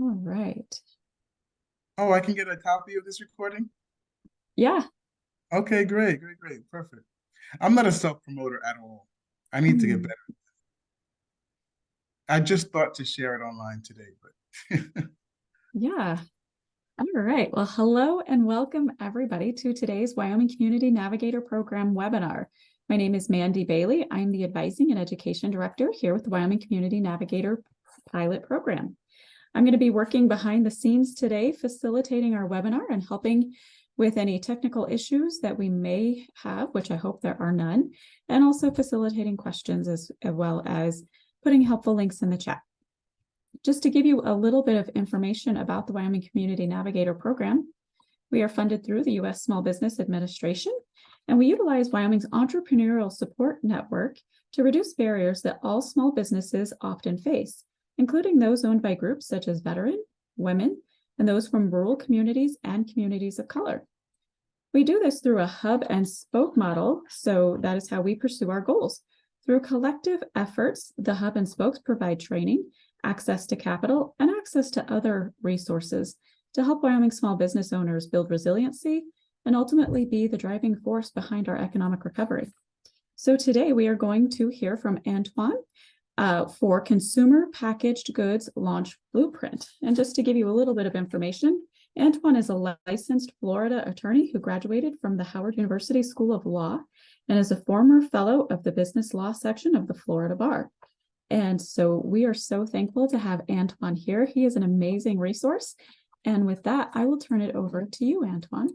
All right. Oh, I can get a copy of this recording? Yeah. Okay, great, great, great. Perfect. I'm not a self-promoter at all. I need to get Mm, better. I just thought to share it online today, but yeah. All right. Well, hello and welcome everybody to today's Wyoming Community Navigator Program webinar. My name is Mandy Bailey. I'm the Advising and Education Director here with the Wyoming Community Navigator Pilot Program. I'm going to be working behind the scenes today, facilitating our webinar and helping with any technical issues that we may have, which I hope there are none, and also facilitating questions as well as putting helpful links in the chat. Just to give you a little bit of information about the Wyoming Community Navigator Program, we are funded through the U.S. Small Business Administration, and we utilize Wyoming's Entrepreneurial Support Network to reduce barriers that all small businesses often face, including those owned by groups such as veteran, women, and those from rural communities and communities of color. We do this through a hub and spoke model, so that is how we pursue our goals. Through collective efforts, the hub and spokes provide training, access to capital, and access to other resources to help Wyoming small business owners build resiliency and ultimately be the driving force behind our economic recovery. So today we are going to hear from Antoine for Consumer Packaged Goods Launch Blueprint. And just to give you a little bit of information, Antoine is a licensed Florida attorney who graduated from the Howard University School of Law and is a former fellow of the business law section of the Florida Bar. And so we are so thankful to have Antoine here. He is an amazing resource. And with that, I will turn it over to you, Antoine.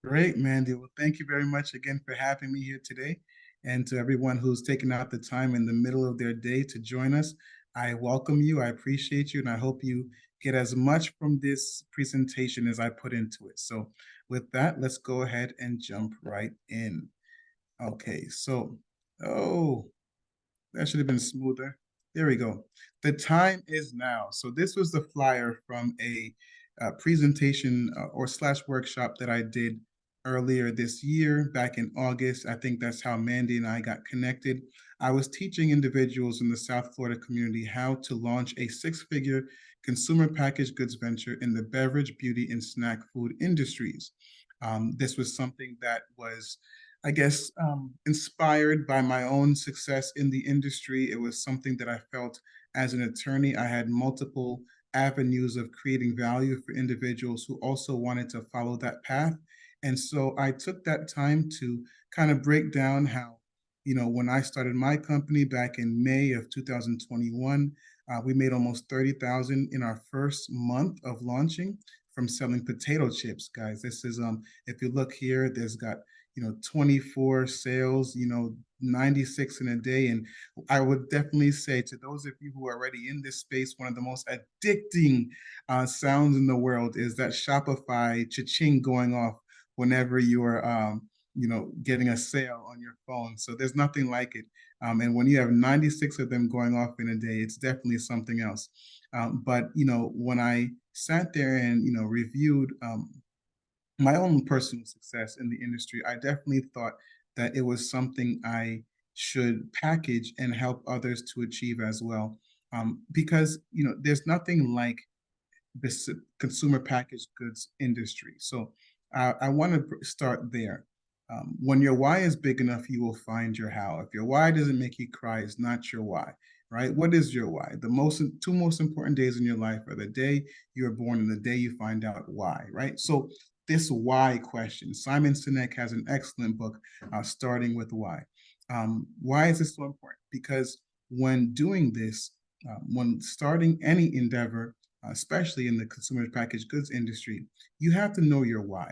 great, Mandy. Well, thank you very much again for having me here today. And to everyone who's taken out the time in the middle of their day to join us, I welcome you. I appreciate you. And I hope you get as much from this presentation as I put into it. So with that, let's go ahead and jump right in. Okay, so, oh, that should have been smoother. There we go. The time is now. So this was the flyer from a presentation or slash workshop that I did earlier this year, back in August. I think that's how Mandy and I got connected. I was teaching individuals in the South Florida community how to launch a six-figure consumer packaged goods venture in the beverage, beauty, and snack food industries. This was something that was inspired by my own success in the industry. It was something that I felt as an attorney. I had multiple avenues of creating value for individuals who also wanted to follow that path. And so I took that time to kind of break down how, when I started my company back in May of 2021, we made almost 30,000 in our first month of launching from selling potato chips, guys. This is if you look here, there's got 24 sales, 96 in a day. And I would definitely say to those of you who are already in this space, one of the most addicting sounds in the world is that Shopify cha-ching going off whenever you are, getting a sale on your phone. So there's nothing like it. And when you have 96 of them going off in a day, it's definitely something else. But, when I sat there and, reviewed my own personal success in the industry, I definitely thought that it was something I should package and help others to achieve as well. Because there's nothing like this consumer packaged goods industry. So I want to start there. When your why is big enough, you will find your how. If your why doesn't make you cry, it's not your why, right? What is your why? The two most important days in your life are the day you are born and the day you find out why, right? So this why question, Simon Sinek has an excellent book, Starting with Why. Why is this so important? Because when doing this, when starting any endeavor, especially in the consumer packaged goods industry, you have to know your why.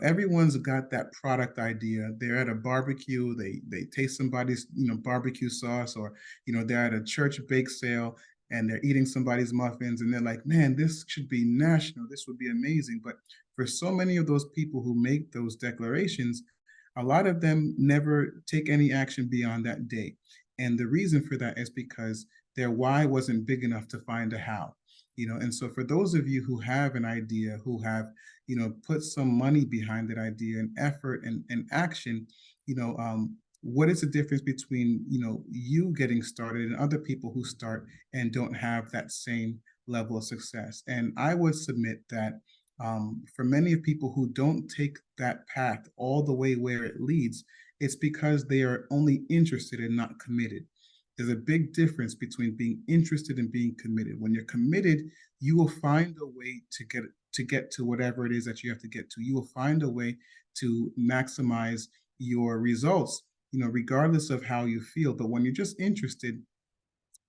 Everyone's got that product idea. They're at a barbecue, they taste somebody's barbecue sauce, or they're at a church bake sale and they're eating somebody's muffins, and they're like, man, this should be national, this would be amazing. But for so many of those people who make those declarations, a lot of them never take any action beyond that day. And the reason for that is because their why wasn't big enough to find a how. And so for those of you who have an idea, who have put some money behind that idea and effort and action, you know um, what is the difference between, you getting started and other people who start and don't have that same level of success? And I would submit that for many of people who don't take that path all the way where it leads, it's because they are only interested and not committed. There's a big difference between being interested and being committed. When you're committed, you will find a way to get to whatever it is that you have to get to. You will find a way to maximize your results, regardless of how you feel. But when you're just interested,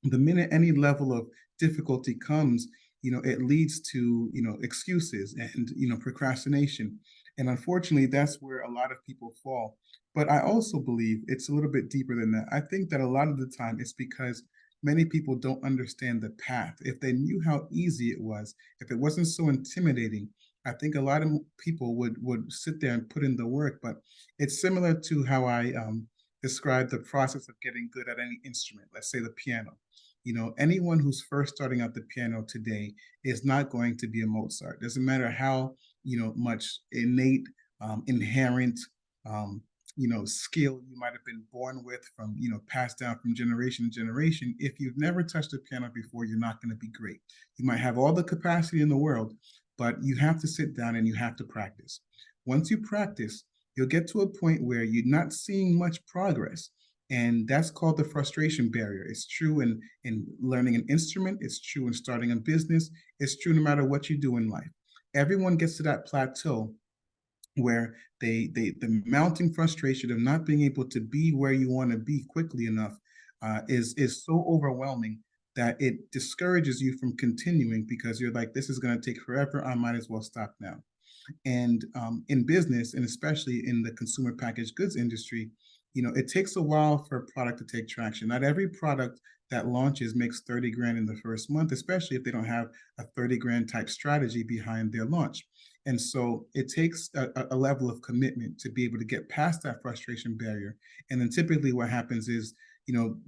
the minute any level of difficulty comes, it leads to, excuses and, procrastination. And unfortunately, that's where a lot of people fall. But I also believe it's a little bit deeper than that. I think that a lot of the time it's because many people don't understand the path. If they knew how easy it was, if it wasn't so intimidating, I think a lot of people would sit there and put in the work. But it's similar to how I describe the process of getting good at any instrument, let's say the piano. Anyone who's first starting out the piano today is not going to be a Mozart. Doesn't matter how, much innate, inherent, skill you might have been born with from, passed down from generation to generation. If you've never touched a piano before, you're not going to be great. You might have all the capacity in the world, but you have to sit down and you have to practice. Once you practice, you'll get to a point where you're not seeing much progress. And that's called the frustration barrier. It's true in learning an instrument, it's true in starting a business, it's true no matter what you do in life. Everyone gets to that plateau where the mounting frustration of not being able to be where you want to be quickly enough is so overwhelming that it discourages you from continuing because you're like, this is going to take forever. I might as well stop now. And in business, and especially in the consumer packaged goods industry, it takes a while for a product to take traction. Not every product that launches makes 30 grand in the first month, especially if they don't have a 30 grand type strategy behind their launch. And so it takes a level of commitment to be able to get past that frustration barrier. And then typically what happens is,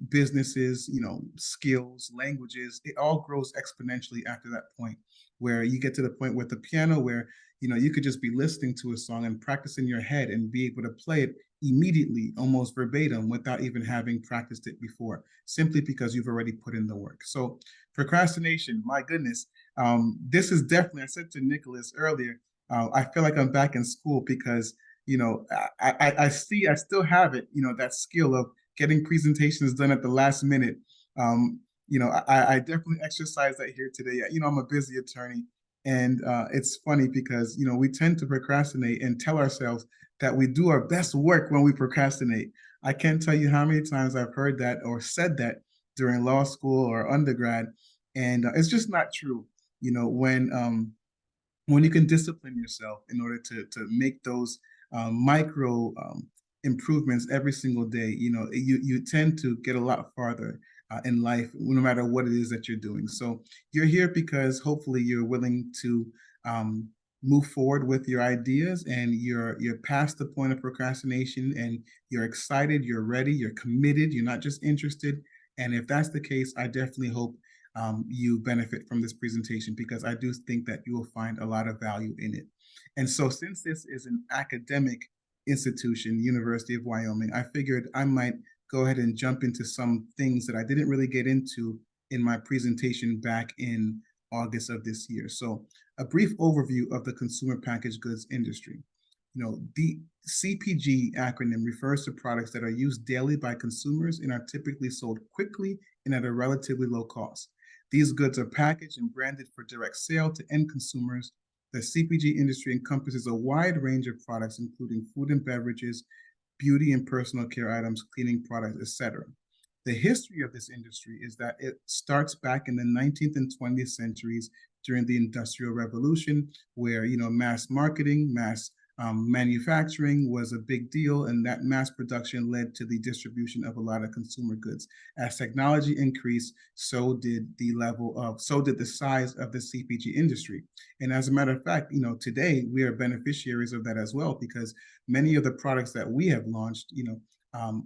businesses, skills, languages, it all grows exponentially after that point, where you get to the point with the piano where, you could just be listening to a song and practice in your head and be able to play it immediately, almost verbatim, without even having practiced it before, simply because you've already put in the work. So procrastination, my goodness, this is definitely, I said to Nicholas earlier, I feel like I'm back in school because, I see, I still have it, that skill of getting presentations done at the last minute. I definitely exercise that here today. I'm a busy attorney. And it's funny because, we tend to procrastinate and tell ourselves that we do our best work when we procrastinate. I can't tell you how many times I've heard that or said that during law school or undergrad. And it's just not true. When you can discipline yourself in order to make those micro improvements every single day, you tend to get a lot farther in life, no matter what it is that you're doing. So you're here because hopefully you're willing to move forward with your ideas, and you're past the point of procrastination, and you're excited, you're ready, you're committed, you're not just interested. And if that's the case, I definitely hope you benefit from this presentation, because I do think that you will find a lot of value in it. And so since this is an academic institution, University of Wyoming, I figured I might go ahead and jump into some things that I didn't really get into in my presentation back in August of this year. So a brief overview of the consumer packaged goods industry. The CPG acronym refers to products that are used daily by consumers and are typically sold quickly and at a relatively low cost. These goods are packaged and branded for direct sale to end consumers. The CPG industry encompasses a wide range of products, including food and beverages, beauty and personal care items, cleaning products, etc. The history of this industry is that it starts back in the 19th and 20th centuries during the Industrial Revolution, where mass marketing, mass manufacturing was a big deal, and that mass production led to the distribution of a lot of consumer goods. As technology increased, so did the size of the CPG industry. And as a matter of fact, today we are beneficiaries of that as well, because many of the products that we have launched,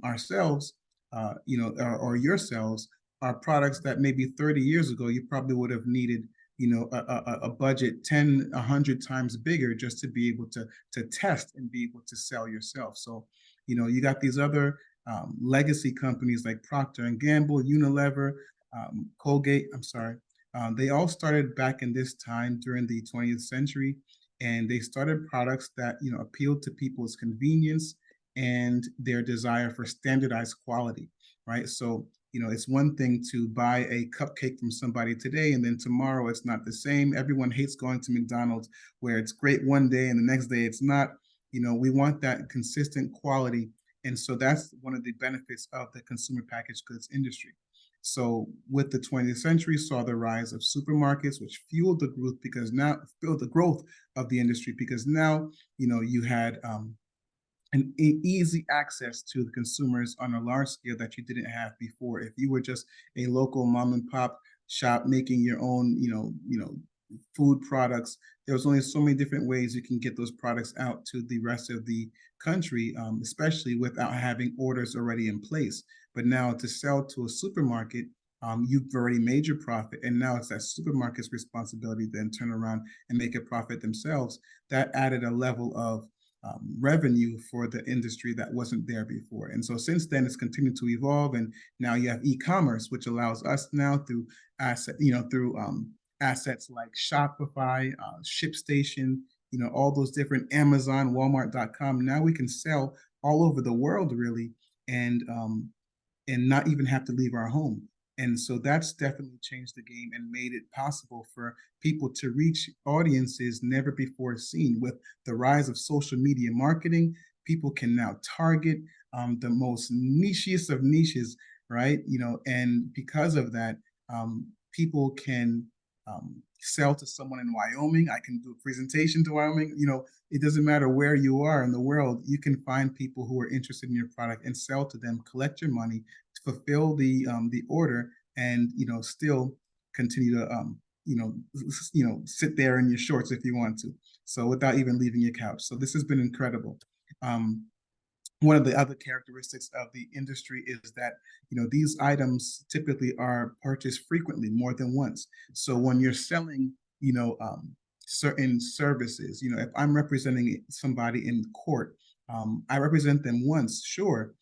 ourselves, or yourselves, are products that maybe 30 years ago you probably would have needed a budget 10, 100 times bigger just to be able to test and be able to sell yourself. So, you got these other legacy companies like Procter and Gamble, Unilever, Colgate. I'm sorry. They all started back in this time during the 20th century, and they started products that appealed to people's convenience and their desire for standardized quality, right? So it's one thing to buy a cupcake from somebody today and then tomorrow it's not the same. Everyone hates going to McDonald's where it's great one day and the next day it's not. We want that consistent quality. And so that's one of the benefits of the consumer packaged goods industry. So with the 20th century saw the rise of supermarkets, which fueled the growth of the industry because now, you had an easy access to the consumers on a large scale that you didn't have before. If you were just a local mom and pop shop making your own, food products, there was only so many different ways you can get those products out to the rest of the country, especially without having orders already in place. But now to sell to a supermarket, you've already made your profit, and now it's that supermarket's responsibility to then turn around and make a profit themselves. That added a level of revenue for the industry that wasn't there before. And so since then, it's continued to evolve. And now you have e-commerce, which allows us now through assets like Shopify, ShipStation, all those different Amazon, Walmart.com. Now we can sell all over the world, really, and not even have to leave our home. And so that's definitely changed the game and made it possible for people to reach audiences never before seen. With the rise of social media marketing, people can now target the most nichiest of niches, right? And because of that, people can sell to someone in Wyoming. I can do a presentation to Wyoming. It doesn't matter where you are in the world, you can find people who are interested in your product and sell to them, collect your money, fulfill the order, and still continue to sit there in your shorts if you want to. So without even leaving your couch. So this has been incredible. One of the other characteristics of the industry is that these items typically are purchased frequently, more than once. So when you're selling certain services, if I'm representing somebody in court, I represent them once, sure,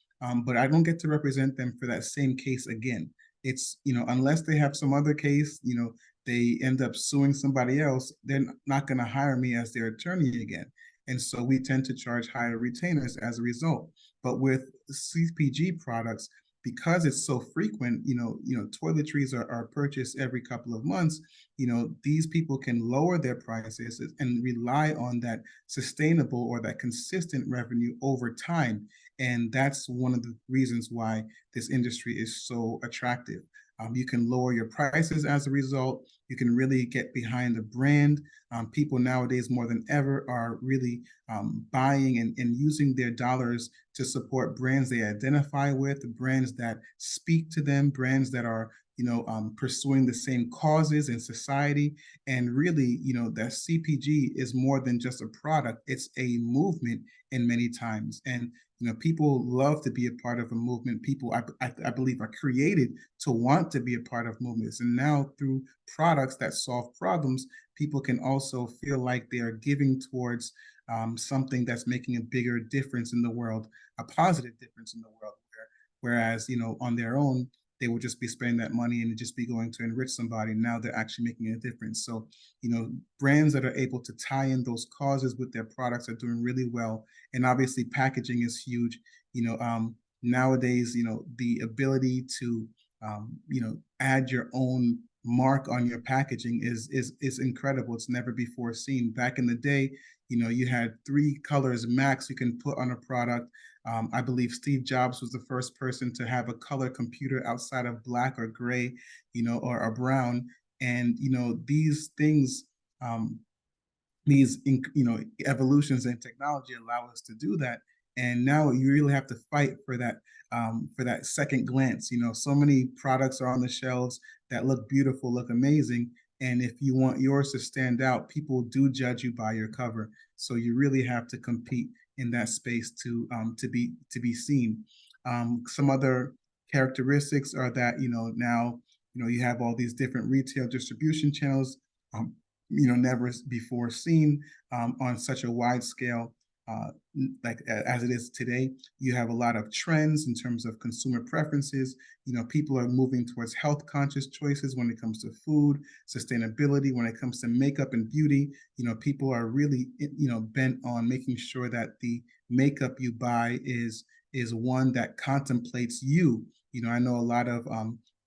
but I don't get to represent them for that same case again. It's unless they have some other case, they end up suing somebody else, they're not going to hire me as their attorney again. And so we tend to charge higher retainers as a result. But with CPG products, because it's so frequent, toiletries are purchased every couple of months, these people can lower their prices and rely on that sustainable or that consistent revenue over time. And that's one of the reasons why this industry is so attractive. You can lower your prices as a result. You can really get behind the brand. People nowadays more than ever are really buying and using their dollars to support brands they identify with, brands that speak to them, brands that are pursuing the same causes in society. And really, that CPG is more than just a product. It's a movement in many times. And people love to be a part of a movement. People, I believe, are created to want to be a part of movements. And now through products that solve problems, people can also feel like they are giving towards something that's making a bigger difference in the world, a positive difference in the world. Whereas, on their own, they would just be spending that money and just be going to enrich somebody. Now they're actually making a difference. So, brands that are able to tie in those causes with their products are doing really well. And obviously packaging is huge. Nowadays, the ability to, add your own mark on your packaging is incredible. It's never before seen. Back in the day, you had 3 colors max you can put on a product. I believe Steve Jobs was the first person to have a color computer outside of black or gray, or brown. And these things, evolutions in technology allow us to do that. And now you really have to fight for that second glance. So many products are on the shelves that look beautiful, look amazing. And if you want yours to stand out, people do judge you by your cover. So you really have to compete in that space to be seen. Some other characteristics are that now you have all these different retail distribution channels, never before seen on such a wide scale. like as it is today. You have a lot of trends in terms of consumer preferences. People are moving towards health conscious choices when it comes to food, sustainability, when it comes to makeup and beauty. People are really, bent on making sure that the makeup you buy is one that contemplates you. I know a lot of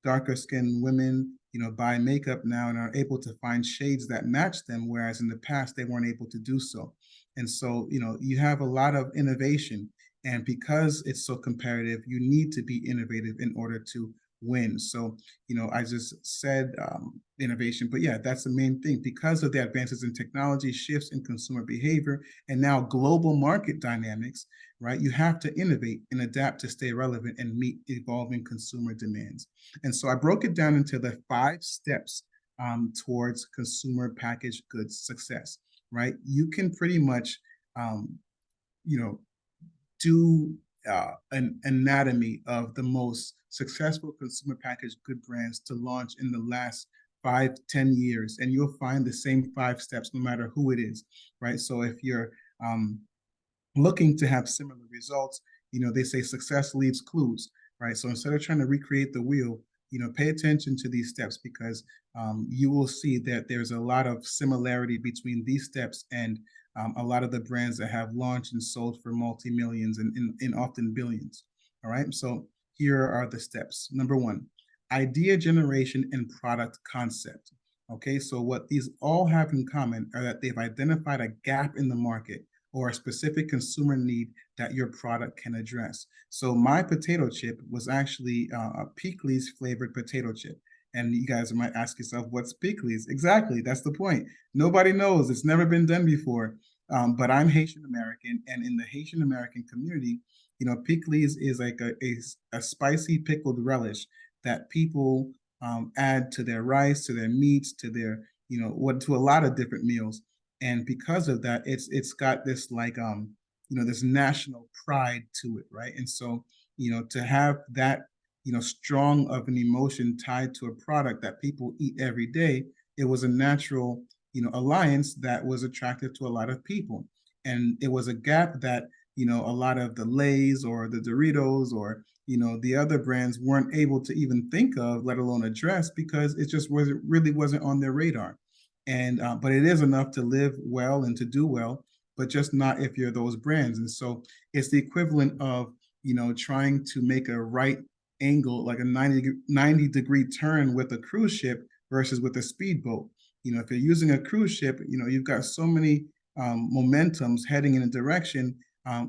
darker skinned women, buy makeup now and are able to find shades that match them, whereas in the past they weren't able to do so. And so, you have a lot of innovation. And because it's so competitive, you need to be innovative in order to win. So, I just said innovation, but yeah, that's the main thing. Because of the advances in technology, shifts in consumer behavior, and now global market dynamics, right? You have to innovate and adapt to stay relevant and meet evolving consumer demands. And so I broke it down into the 5 steps towards consumer packaged goods success, right? You can pretty much, um, you know, do an anatomy of the most successful consumer packaged good brands to launch in the last 5, 10 years, and you'll find the same 5 steps no matter who it is, right? So if you're um, looking to have similar results, they say success leaves clues, right? So instead of trying to recreate the wheel, pay attention to these steps because you will see that there's a lot of similarity between these steps and a lot of the brands that have launched and sold for multi-millions and often billions. All right. So here are the steps. Number 1, idea generation and product concept. Okay. So what these all have in common are that they've identified a gap in the market or a specific consumer need that your product can address. So my potato chip was actually a Peakley's flavored potato chip. And you guys might ask yourself, what's Peakley's? Exactly, that's the point. Nobody knows, it's never been done before. But I'm Haitian American, and in the Haitian American community, Peakley's is like a spicy pickled relish that people add to their rice, to their meats, to their, to a lot of different meals. And because of that, it's got this like this national pride to it, right? And so to have that strong of an emotion tied to a product that people eat every day, it was a natural alliance that was attractive to a lot of people. And it was a gap that a lot of the Lays or the Doritos or the other brands weren't able to even think of, let alone address, because it just wasn't on their radar. And but it is enough to live well and to do well, but just not if you're those brands. And so it's the equivalent of trying to make a right angle, like a 90-degree turn with a cruise ship versus with a speedboat. If you're using a cruise ship, you've got so many momentums heading in a direction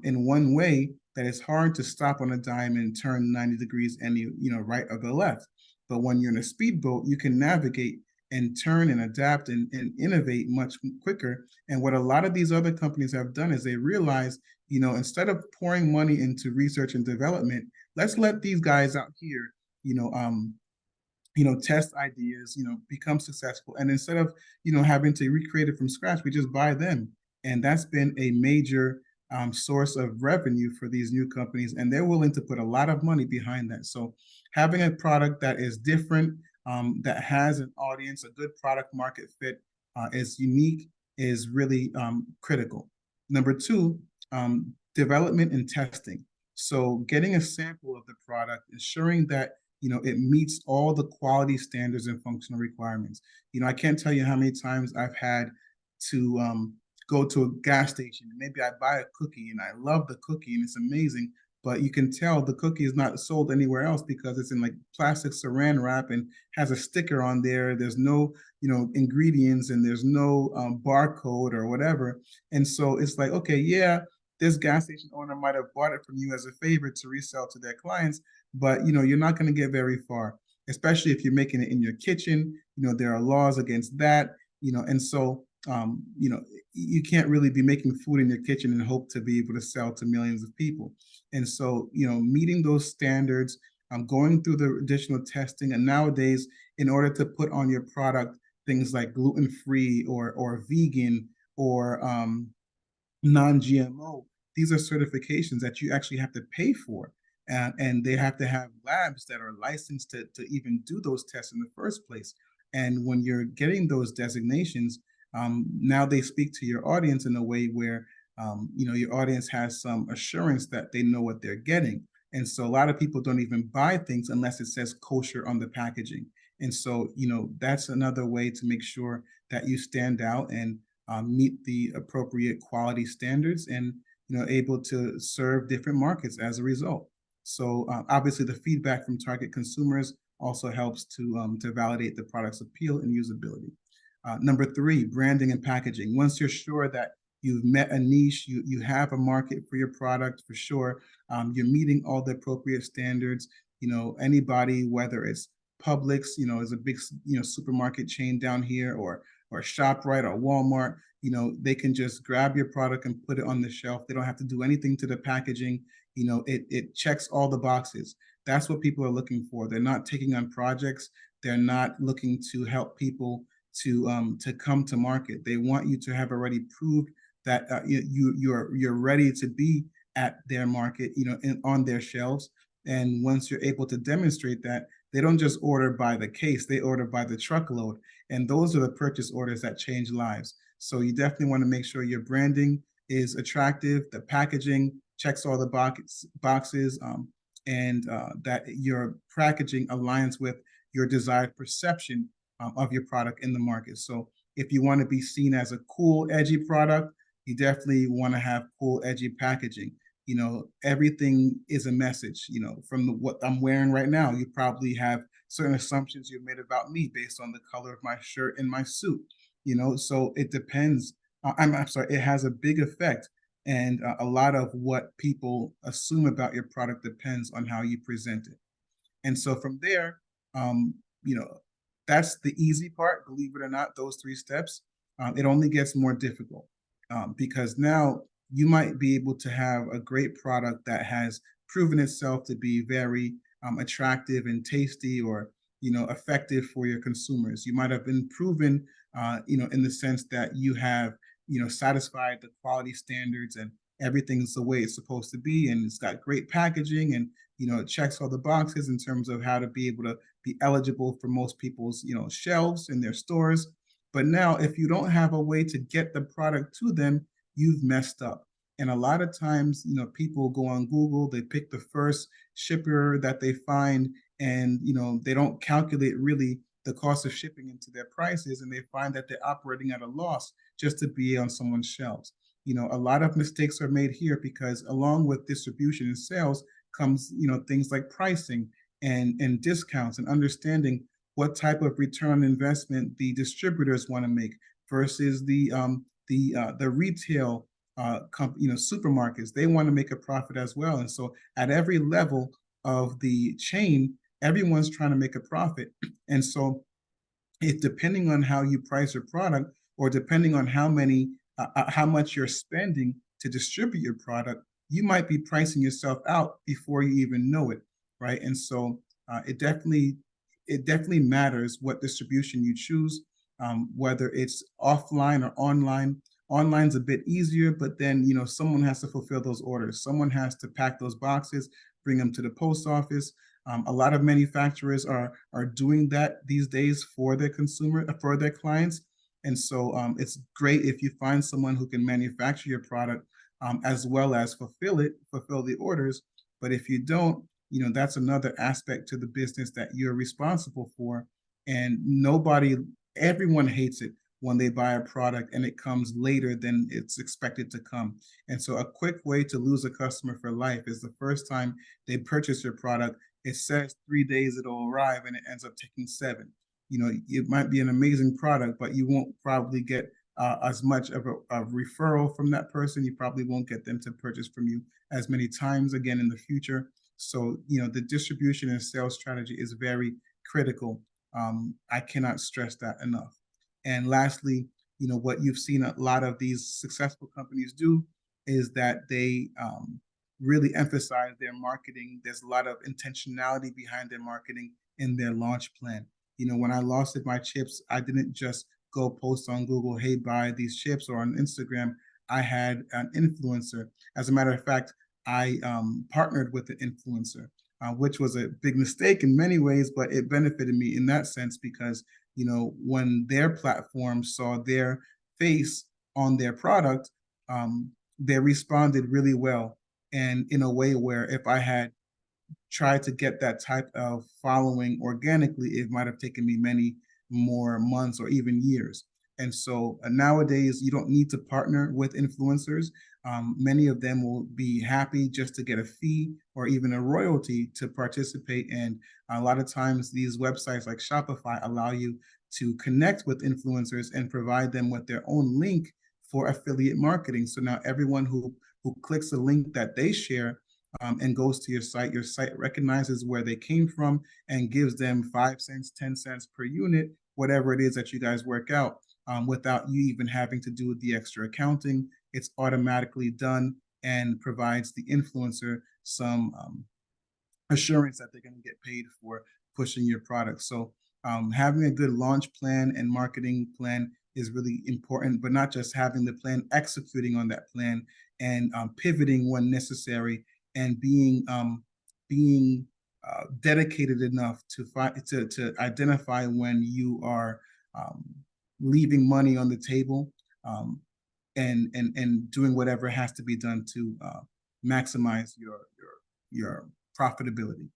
in one way that it's hard to stop on a dime and turn 90 degrees any right or the left. But when you're in a speedboat, you can navigate and turn and adapt and innovate much quicker. And what a lot of these other companies have done is they realize, instead of pouring money into research and development, let's let these guys out here, test ideas, become successful. And instead of, having to recreate it from scratch, we just buy them. And that's been a major source of revenue for these new companies. And they're willing to put a lot of money behind that. So having a product that is different, that has an audience, a good product market fit, is unique, is really critical. Number 2, development and testing. So getting a sample of the product, ensuring that it meets all the quality standards and functional requirements. I can't tell you how many times I've had to go to a gas station. Maybe I buy a cookie and I love the cookie and it's amazing, but you can tell the cookie is not sold anywhere else because it's in like plastic saran wrap and has a sticker on there. There's no, ingredients and there's no barcode or whatever. And so it's like, okay, yeah, this gas station owner might have bought it from you as a favor to resell to their clients, but you're not going to get very far, especially if you're making it in your kitchen. There are laws against that. And so you can't really be making food in your kitchen and hope to be able to sell to millions of people. And so meeting those standards, going through the additional testing, and nowadays, in order to put on your product things like gluten-free or vegan or non-GMO, these are certifications that you actually have to pay for. And they have to have labs that are licensed to even do those tests in the first place. And when you're getting those designations, now they speak to your audience in a way where Your audience has some assurance that they know what they're getting. And so a lot of people don't even buy things unless it says kosher on the packaging. And so, that's another way to make sure that you stand out and meet the appropriate quality standards and, able to serve different markets as a result. So obviously the feedback from target consumers also helps to validate the product's appeal and usability. Number three, branding and packaging. Once you're sure that you've met a niche, you have a market for your product for sure, you're meeting all the appropriate standards. Anybody, whether it's Publix, is a big, supermarket chain down here, or ShopRite or Walmart, they can just grab your product and put it on the shelf. They don't have to do anything to the packaging. It checks all the boxes. That's what people are looking for. They're not taking on projects. They're not looking to help people to come to market. They want you to have already proved that you're ready to be at their market, on their shelves. And once you're able to demonstrate that, they don't just order by the case, they order by the truckload. And those are the purchase orders that change lives. So you definitely want to make sure your branding is attractive, the packaging checks all the boxes, and that your packaging aligns with your desired perception of your product in the market. So if you want to be seen as a cool, edgy product, you definitely want to have cool, edgy packaging. Everything is a message. From what I'm wearing right now, you probably have certain assumptions you've made about me based on the color of my shirt and my suit. So it depends. I'm sorry, it has a big effect. And a lot of what people assume about your product depends on how you present it. And so from there, um, you know, that's the easy part. Believe it or not, those three steps. It only gets more difficult because now you might be able to have a great product that has proven itself to be very attractive and tasty, or effective for your consumers. You might have been proven, in the sense that you have satisfied the quality standards and everything's the way it's supposed to be, and it's got great packaging, and it checks all the boxes in terms of how to be able to be eligible for most people's shelves in their stores. But now if you don't have a way to get the product to them, you've messed up. And a lot of times, people go on Google, they pick the first shipper that they find, and they don't calculate really the cost of shipping into their prices, and they find that they're operating at a loss just to be on someone's shelves. A lot of mistakes are made here because along with distribution and sales comes, things like pricing and discounts, and understanding what type of return on investment the distributors want to make versus the retail supermarkets. They want to make a profit as well. And so at every level of the chain, everyone's trying to make a profit. And so it depending on how you price your product, or depending on how much you're spending to distribute your product, you might be pricing yourself out before you even know it, right? And so it definitely matters what distribution you choose, whether it's offline or online. Online's a bit easier, but then someone has to fulfill those orders. Someone has to pack those boxes, bring them to the post office. A lot of manufacturers are doing that these days for their for their clients. And so it's great if you find someone who can manufacture your product, as well as fulfill the orders. But if you don't, that's another aspect to the business that you're responsible for. And everyone hates it when they buy a product and it comes later than it's expected to come. And so a quick way to lose a customer for life is the first time they purchase your product, it says 3 days it'll arrive, and it ends up taking 7. It might be an amazing product, but you won't probably get as much of a referral from that person. You probably won't get them to purchase from you as many times again in the future. So, the distribution and sales strategy is very critical. I cannot stress that enough. And lastly, what you've seen a lot of these successful companies do is that they really emphasize their marketing. There's a lot of intentionality behind their marketing in their launch plan. When I lost my chips, I didn't just go post on Google, hey, buy these chips, or on Instagram. I had an influencer. As a matter of fact, I partnered with an influencer, which was a big mistake in many ways, but it benefited me in that sense because, when their platform saw their face on their product, they responded really well, and in a way where if I had try to get that type of following organically, it might have taken me many more months or even years. And so nowadays, you don't need to partner with influencers. Many of them will be happy just to get a fee or even a royalty to participate. And a lot of times, these websites like Shopify allow you to connect with influencers and provide them with their own link for affiliate marketing. So now everyone who clicks the link that they share and goes to your site recognizes where they came from and gives them 5 cents, 10 cents per unit, whatever it is that you guys work out, without you even having to do the extra accounting. It's automatically done and provides the influencer some assurance that they're going to get paid for pushing your product. So having a good launch plan and marketing plan is really important, but not just having the plan, executing on that plan and pivoting when necessary, and being dedicated enough to identify when you are um, leaving money on the table, um, and doing whatever has to be done to maximize your profitability.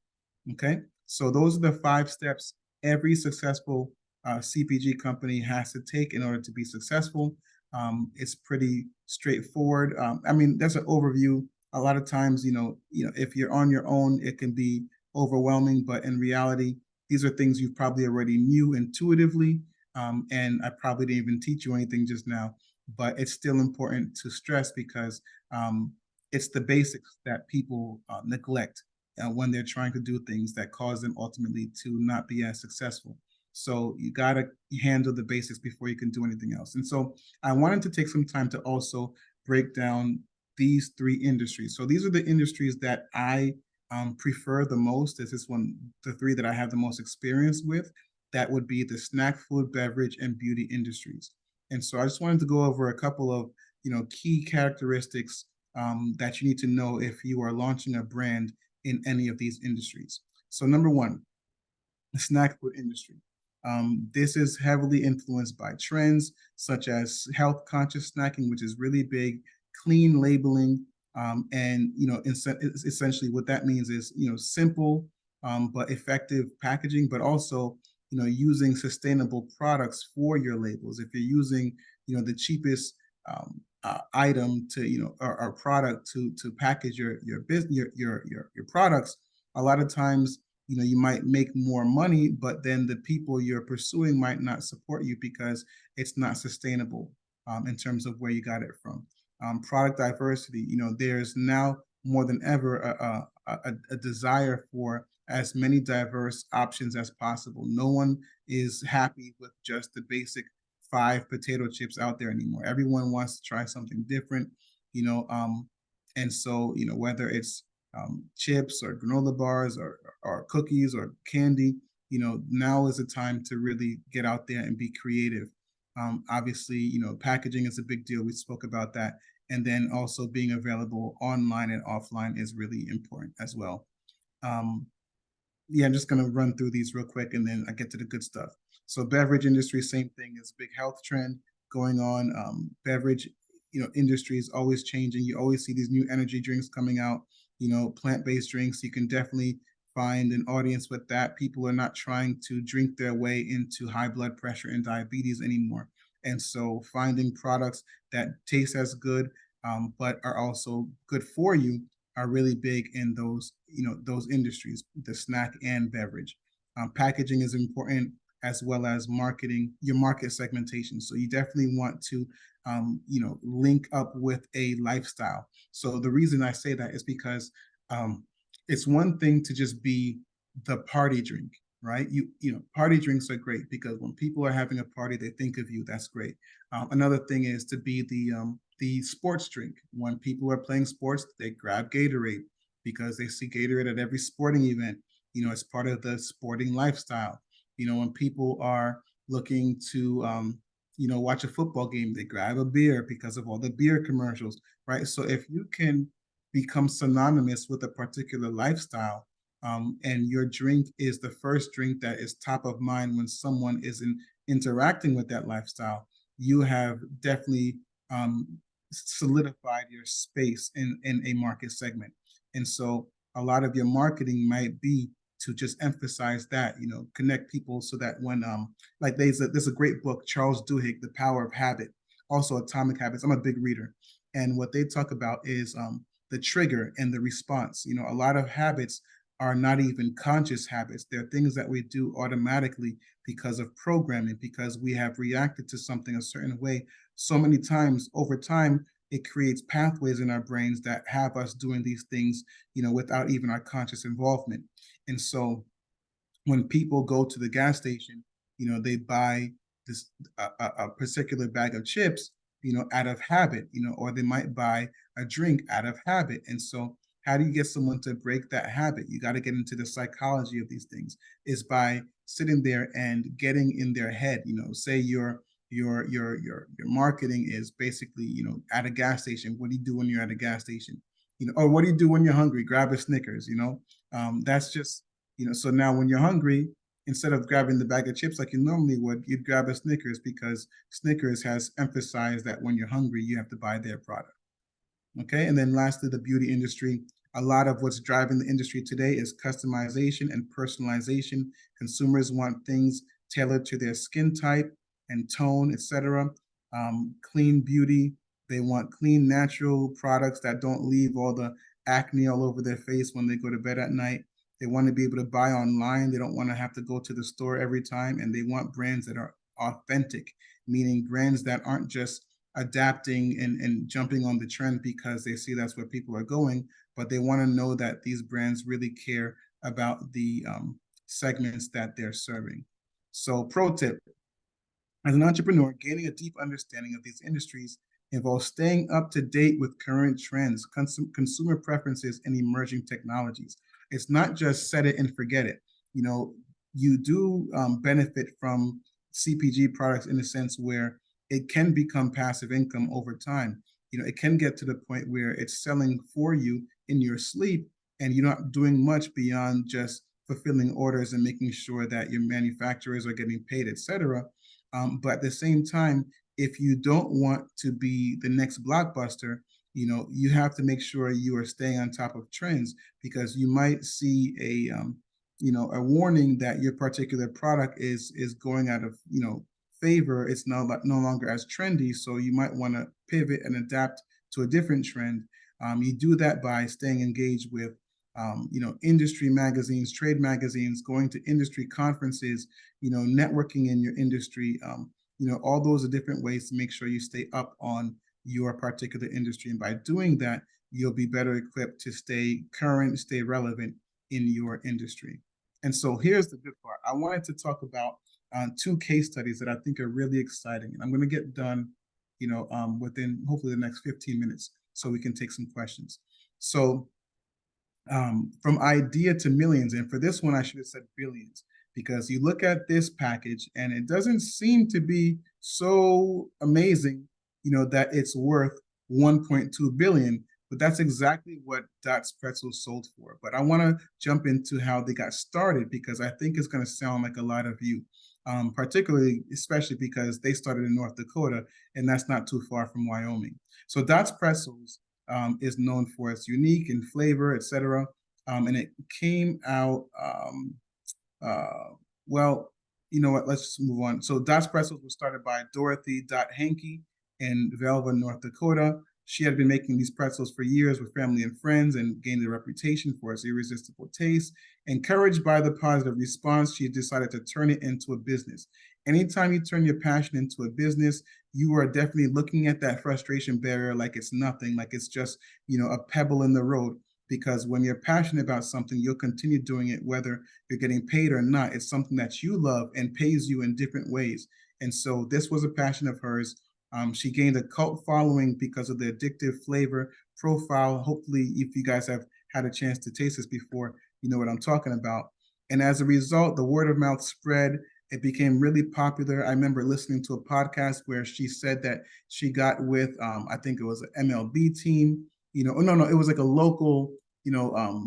Okay, so those are the 5 steps every successful CPG company has to take in order to be successful. It's pretty straightforward. I mean, that's an overview. A lot of times, if you're on your own, it can be overwhelming. But in reality, these are things you probably already knew intuitively, and I probably didn't even teach you anything just now. But it's still important to stress because it's the basics that people neglect when they're trying to do things that cause them ultimately to not be as successful. So you got to handle the basics before you can do anything else. And so I wanted to take some time to also break down these 3 industries. So these are the industries that I prefer the most. This is the 3 that I have the most experience with. That would be the snack, food, beverage, and beauty industries. And so I just wanted to go over a couple of key characteristics that you need to know if you are launching a brand in any of these industries. So number one, the snack food industry. This is heavily influenced by trends such as health conscious snacking, which is really big, clean labeling, and essentially what that means is simple but effective packaging, but also using sustainable products for your labels. If you're using the cheapest item to or product to package your business your products, a lot of times you might make more money, but then the people you're pursuing might not support you because it's not sustainable in terms of where you got it from. Product diversity, there's now more than ever a desire for as many diverse options as possible. No one is happy with just the basic 5 potato chips out there anymore. Everyone wants to try something different, and so whether it's chips or granola bars or cookies or candy, now is the time to really get out there and be creative. Obviously, packaging is a big deal. We spoke about that. And then also being available online and offline is really important as well. Um, yeah, I'm just going to run through these real quick and then I get to the good stuff. So beverage industry, same thing, is big health trend going on. Beverage, industry is always changing. You always see these new energy drinks coming out, plant-based drinks. You can definitely find an audience with that. People are not trying to drink their way into high blood pressure and diabetes anymore. And so finding products that taste as good, but are also good for you are really big in those industries, the snack and beverage. Packaging is important as well as marketing, your market segmentation. So you definitely want to link up with a lifestyle. So the reason I say that is because it's one thing to just be the party drink, right? Party drinks are great because when people are having a party, they think of you. That's great. Another thing is to be the sports drink. When people are playing sports, they grab Gatorade because they see Gatorade at every sporting event. It's part of the sporting lifestyle. When people are looking to watch a football game, they grab a beer because of all the beer commercials, right? So if you can become synonymous with a particular lifestyle, and your drink is the first drink that is top of mind when someone is interacting with that lifestyle, you have definitely solidified your space in a market segment. And so a lot of your marketing might be to just emphasize that, connect people so that when like there's a great book, Charles Duhigg, The Power of Habit, also Atomic Habits. I'm a big reader. And what they talk about is the trigger and the response. A lot of habits are not even conscious habits. They're things that we do automatically because of programming, because we have reacted to something a certain way so many times over time. It creates pathways in our brains that have us doing these things, without even our conscious involvement. And so when people go to the gas station, they buy this a particular bag of chips, out of habit, or they might buy a drink out of habit. And so how do you get someone to break that habit? You got to get into the psychology of these things, is by sitting there and getting in their head. Say your marketing is basically, at a gas station. What do you do when you're at a gas station? Or what do you do when you're hungry? Grab a Snickers. That's just, so now when you're hungry, instead of grabbing the bag of chips like you normally would, you'd grab a Snickers, because Snickers has emphasized that when you're hungry, you have to buy their product. Okay. And then lastly, the beauty industry. A lot of what's driving the industry today is customization and personalization. Consumers want things tailored to their skin type and tone, etc. Clean beauty. They want clean, natural products that don't leave all the acne all over their face when they go to bed at night. They want to be able to buy online. They don't want to have to go to the store every time. And they want brands that are authentic, meaning brands that aren't just adapting and jumping on the trend because they see that's where people are going, but they want to know that these brands really care about the segments that they're serving. So, pro tip: as an entrepreneur, gaining a deep understanding of these industries involves staying up to date with current trends, consumer preferences, and emerging technologies. It's not just set it and forget it. You do benefit from CPG products in a sense where it can become passive income over time. It can get to the point where it's selling for you in your sleep, and you're not doing much beyond just fulfilling orders and making sure that your manufacturers are getting paid, etc. But at the same time, if you don't want to be the next blockbuster, you have to make sure you are staying on top of trends, because you might see a warning that your particular product is going out of, favor. It's no longer as trendy. So you might want to pivot and adapt to a different trend. You do that by staying engaged with industry magazines, trade magazines, going to industry conferences, networking in your industry. All those are different ways to make sure you stay up on your particular industry. And by doing that, you'll be better equipped to stay current, stay relevant in your industry. And so here's the good part. I wanted to talk about two case studies that I think are really exciting. And I'm going to get done, within hopefully the next 15 minutes so we can take some questions. So from idea to millions, and for this one, I should have said billions, because you look at this package and it doesn't seem to be so amazing, that it's worth 1.2 billion, but that's exactly what Dots Pretzels sold for. But I want to jump into how they got started, because I think it's going to sound like a lot of you, particularly, especially because they started in North Dakota, and that's not too far from Wyoming. So Dots Pretzels is known for its unique in flavor, etc. And it came out, well, you know what, let's just move on. So Dots Pretzels was started by Dorothy Dot Hankey in Velva, North Dakota. She had been making these pretzels for years with family and friends and gained a reputation for its irresistible taste. Encouraged by the positive response, she decided to turn it into a business. Anytime you turn your passion into a business, you are definitely looking at that frustration barrier like it's nothing, like it's just, a pebble in the road. Because when you're passionate about something, you'll continue doing it whether you're getting paid or not. It's something that you love and pays you in different ways. And so this was a passion of hers. She gained a cult following because of the addictive flavor profile. Hopefully, if you guys have had a chance to taste this before, you know what I'm talking about. And as a result, the word of mouth spread. It became really popular. I remember listening to a podcast where she said that she got with, I think it was an MLB team, no, it was like a local, I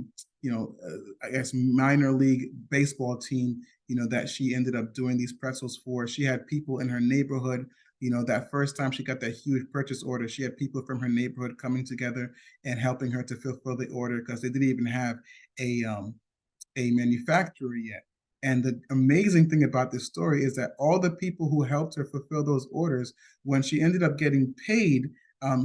guess minor league baseball team, that she ended up doing these pretzels for. She had people in her neighborhood That first time she got that huge purchase order, she had people from her neighborhood coming together and helping her to fulfill the order because they didn't even have a um, a manufacturer yet. And the amazing thing about this story is that all the people who helped her fulfill those orders, when she ended up getting paid,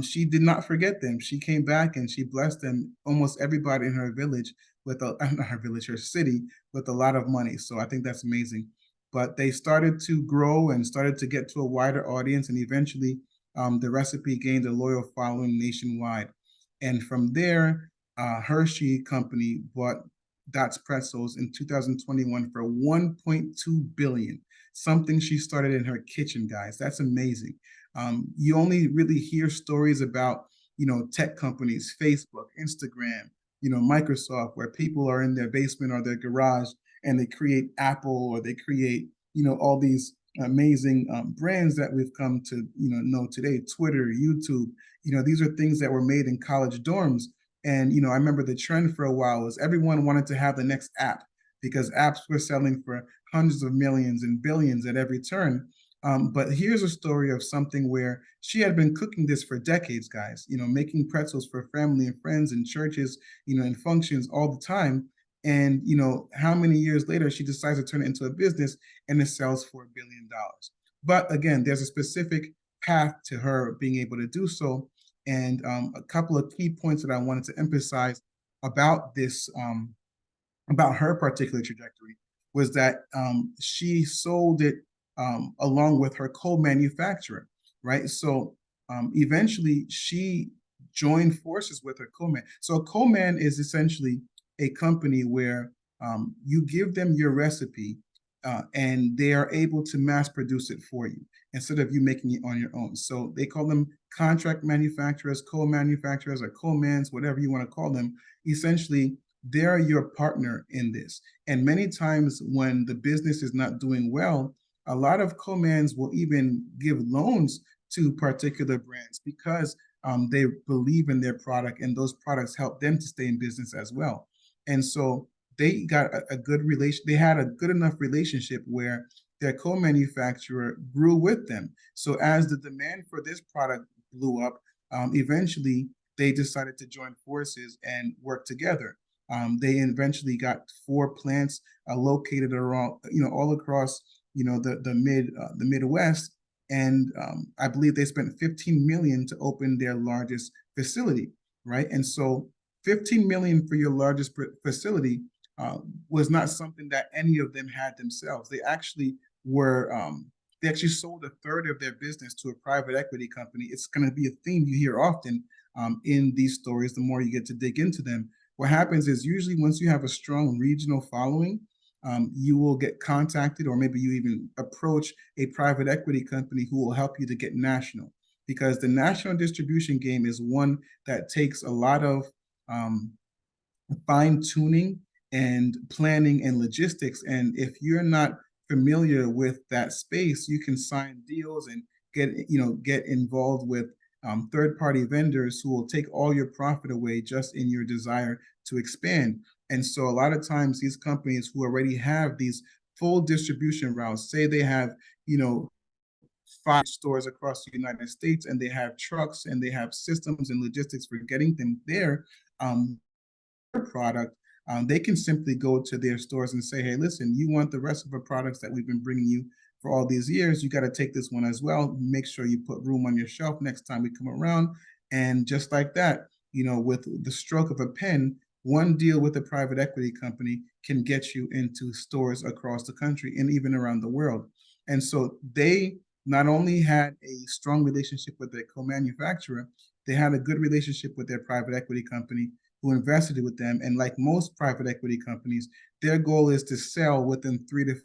she did not forget them. She came back and she blessed them, almost everybody in her village with not her village, her city, with a lot of money. So I think that's amazing. But they started to grow and started to get to a wider audience, and eventually the recipe gained a loyal following nationwide. And from there, Hershey Company bought Dots Pretzels in 2021 for 1.2 billion, something she started in her kitchen, guys. That's amazing. You only really hear stories about, tech companies, Facebook, Instagram, Microsoft, where people are in their basement or their garage and they create Apple or they create, all these amazing brands that we've come to, know today, Twitter, YouTube. These are things that were made in college dorms, and I remember the trend for a while was everyone wanted to have the next app because apps were selling for hundreds of millions and billions at every turn. But here's a story of something where she had been cooking this for decades, guys, making pretzels for family and friends and churches, and functions all the time. And, how many years later she decides to turn it into a business and it sells for $1 billion. But again, there's a specific path to her being able to do so. And a couple of key points that I wanted to emphasize about this, about her particular trajectory, was that she sold it along with her co-manufacturer, right? So eventually she joined forces with her co-man. So a co-man is essentially a company where you give them your recipe and they are able to mass produce it for you instead of you making it on your own. So they call them contract manufacturers, co-manufacturers, or co-mans, whatever you want to call them. Essentially, they're your partner in this. And many times when the business is not doing well, a lot of co-mans will even give loans to particular brands because they believe in their product and those products help them to stay in business as well. And so they got a good relation. They had a good enough relationship where their co-manufacturer grew with them. So as the demand for this product blew up, eventually they decided to join forces and work together. They eventually got 4 plants located around, all across, the Midwest, and I believe they spent 15 million to open their largest facility, right? And so 15 million for your largest facility uh, was not something that any of them had themselves. Were they actually sold a third of their business to a private equity company. It's going to be a theme you hear often in these stories. The more you get to dig into them, what happens is usually once you have a strong regional following, you will get contacted, or maybe you even approach a private equity company who will help you to get national. Because the national distribution game is one that takes a lot of um, fine tuning and planning and logistics. And if you're not familiar with that space, you can sign deals and get involved with third party vendors who will take all your profit away just in your desire to expand. And so a lot of times these companies who already have these full distribution routes, say they have, you know, 5 stores across the United States, and they have trucks and they have systems and logistics for getting them there. Um, product, they can simply go to their stores and say, hey, listen, you want the rest of the products that we've been bringing you for all these years, you got to take this one as well. Make sure you put room on your shelf next time we come around. And just like that, with the stroke of a pen, one deal with a private equity company can get you into stores across the country and even around the world. And so they not only had a strong relationship with their co-manufacturer, they had a good relationship with their private equity company who invested with them. And like most private equity companies, their goal is to sell within 3 to.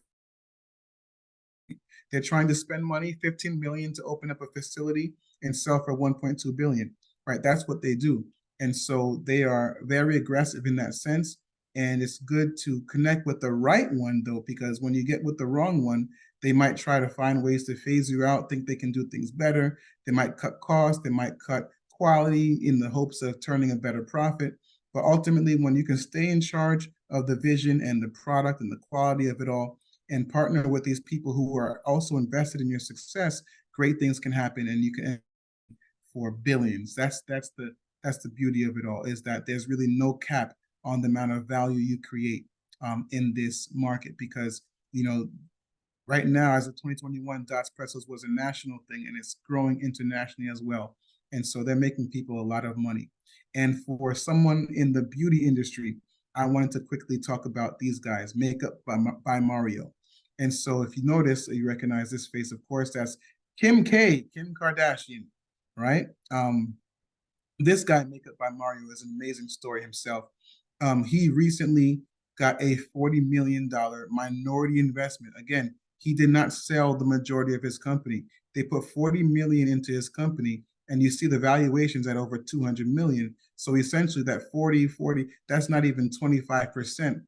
They're trying to spend money, 15 million to open up a facility and sell for 1.2 billion. Right? That's what they do. And so they are very aggressive in that sense. And it's good to connect with the right one, though, because when you get with the wrong one, they might try to find ways to phase you out, think they can do things better. They might cut costs, they might cut quality in the hopes of turning a better profit. But ultimately, when you can stay in charge of the vision and the product and the quality of it all, and partner with these people who are also invested in your success, great things can happen, and you can for billions. That's the beauty of it all, is that there's really no cap on the amount of value you create in this market, because you know right now, as of 2021, Dots Pretzels was a national thing, and it's growing internationally as well. And so they're making people a lot of money. And for someone in the beauty industry, I wanted to quickly talk about these guys, Makeup by Mario. And so if you notice, you recognize this face, of course, that's Kim Kardashian, right? This guy, Makeup by Mario, is an amazing story himself. He recently got a $40 million minority investment. Again, he did not sell the majority of his company. They put 40 million into his company, and you see the valuations at over 200 million. So essentially that 40, that's not even 25%.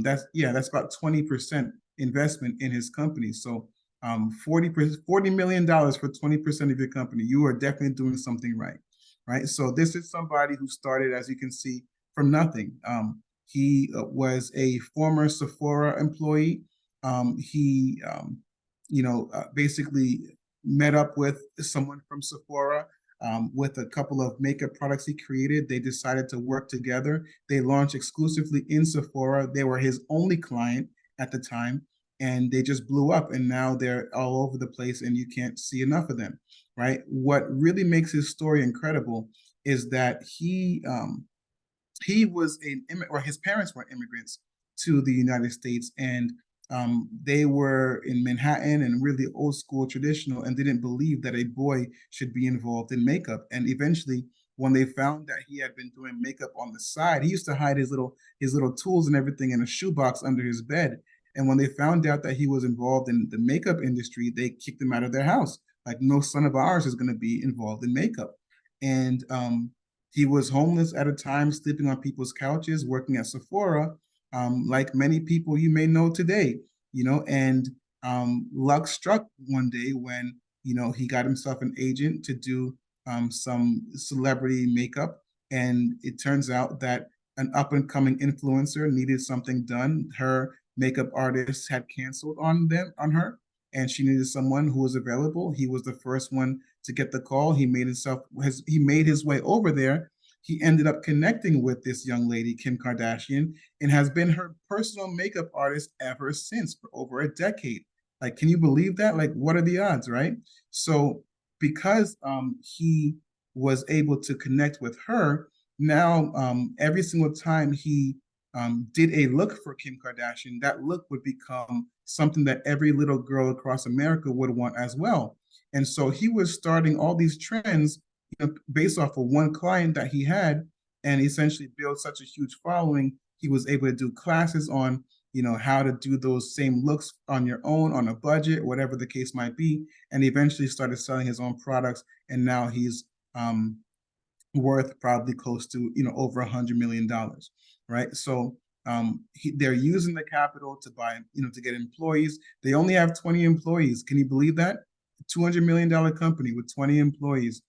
That's about 20% investment in his company. So 40 million dollars for 20% of your company. You are definitely doing something right. Right. So this is somebody who started, as you can see, from nothing. He was a former Sephora employee. He basically met up with someone from Sephora with a couple of makeup products he created. They decided to work together. They launched exclusively in Sephora. They were his only client at the time, and they just blew up. And now they're all over the place, and you can't see enough of them. Right. What really makes his story incredible is that he was or his parents were immigrants to the United States, and they were in Manhattan and really old school traditional, and didn't believe that a boy should be involved in makeup. And eventually, when they found that he had been doing makeup on the side, he used to hide his little tools and everything in a shoebox under his bed. And when they found out that he was involved in the makeup industry, they kicked him out of their house. Like, no son of ours is going to be involved in makeup. And he was homeless at a time, sleeping on people's couches, working at Sephora, like many people you may know today, and luck struck one day when, he got himself an agent to do some celebrity makeup. And it turns out that an up and coming influencer needed something done. Her makeup artist had canceled on her, and she needed someone who was available. He was the first one to get the call. He made his way over there. He ended up connecting with this young lady, Kim Kardashian, and has been her personal makeup artist ever since, for over a decade. Like, can you believe that? Like, what are the odds, right? So because he was able to connect with her, now every single time he did a look for Kim Kardashian, that look would become something that every little girl across America would want as well. And so he was starting all these trends, based off of one client that he had, and essentially built such a huge following. He was able to do classes on, how to do those same looks on your own, on a budget, whatever the case might be, and eventually started selling his own products. And now he's worth probably close to, over $100 million, right? So they're using the capital to buy, to get employees. They only have 20 employees. Can you believe that? $200 million company with 20 employees.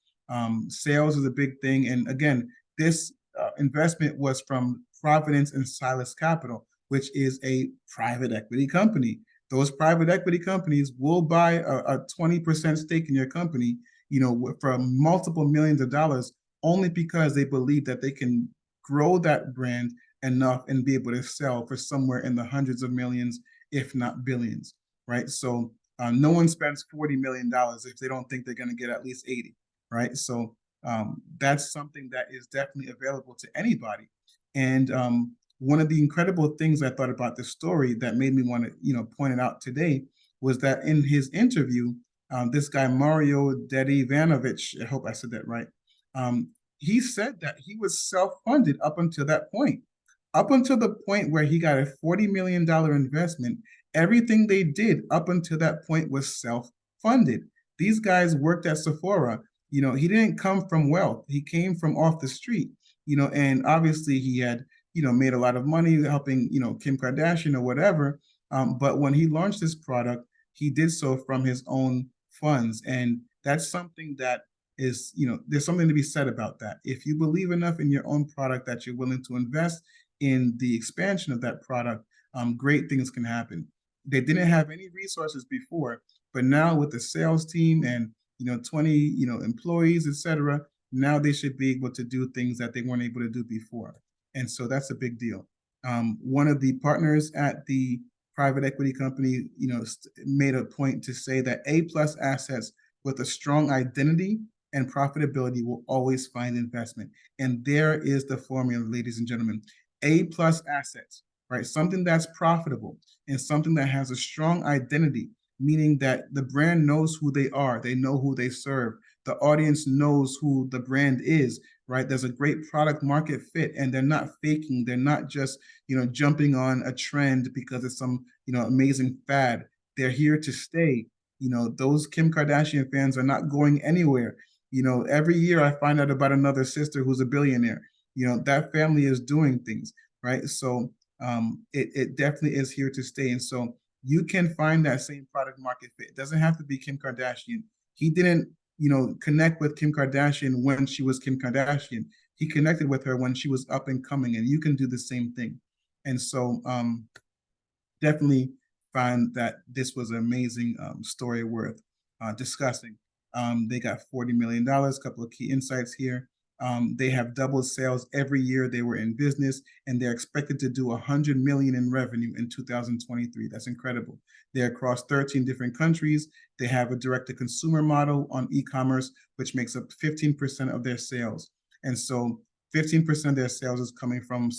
Sales is a big thing. And again, this investment was from Providence and Silas Capital, which is a private equity company. Those private equity companies will buy a 20% stake in your company, for multiple millions of dollars, only because they believe that they can grow that brand enough and be able to sell for somewhere in the hundreds of millions, if not billions, right? So no one spends $40 million if they don't think they're going to get at least 80, right? So that's something that is definitely available to anybody. And one of the incredible things I thought about this story that made me want to, point it out today, was that in his interview, this guy, Mario Dedivanovich, I hope I said that right, he said that he was self-funded up until that point. Up until the point where he got a $40 million investment, everything they did up until that point was self-funded. These guys worked at Sephora. He didn't come from wealth. He came from off the street, and obviously he had, made a lot of money helping, Kim Kardashian or whatever. But when he launched this product, he did so from his own funds. And that's something that is, there's something to be said about that. If you believe enough in your own product that you're willing to invest in the expansion of that product, great things can happen. They didn't have any resources before, but now with the sales team and 20, employees, etc. Now they should be able to do things that they weren't able to do before. And so that's a big deal. One of the partners at the private equity company, made a point to say that A+ assets with a strong identity and profitability will always find investment. And there is the formula, ladies and gentlemen. A+ assets, right? Something that's profitable and something that has a strong identity, meaning that the brand knows who they are, they know who they serve, the audience knows who the brand is, right? There's a great product market fit, and they're not faking. They're not just, jumping on a trend because it's some, amazing fad. They're here to stay. Those Kim Kardashian fans are not going anywhere. Every year I find out about another sister who's a billionaire. That family is doing things, right? So it definitely is here to stay. And so you can find that same product market fit. It doesn't have to be Kim Kardashian. He didn't, connect with Kim Kardashian when she was Kim Kardashian. He connected with her when she was up and coming, and you can do the same thing. And so definitely find that this was an amazing story worth discussing. They got $40 million, a couple of key insights here. They have doubled sales every year they were in business, and they're expected to do 100 million in revenue in 2023. That's incredible. They're across 13 different countries. They have a direct-to-consumer model on e-commerce, which makes up 15% of their sales. And so 15% of their sales is coming from,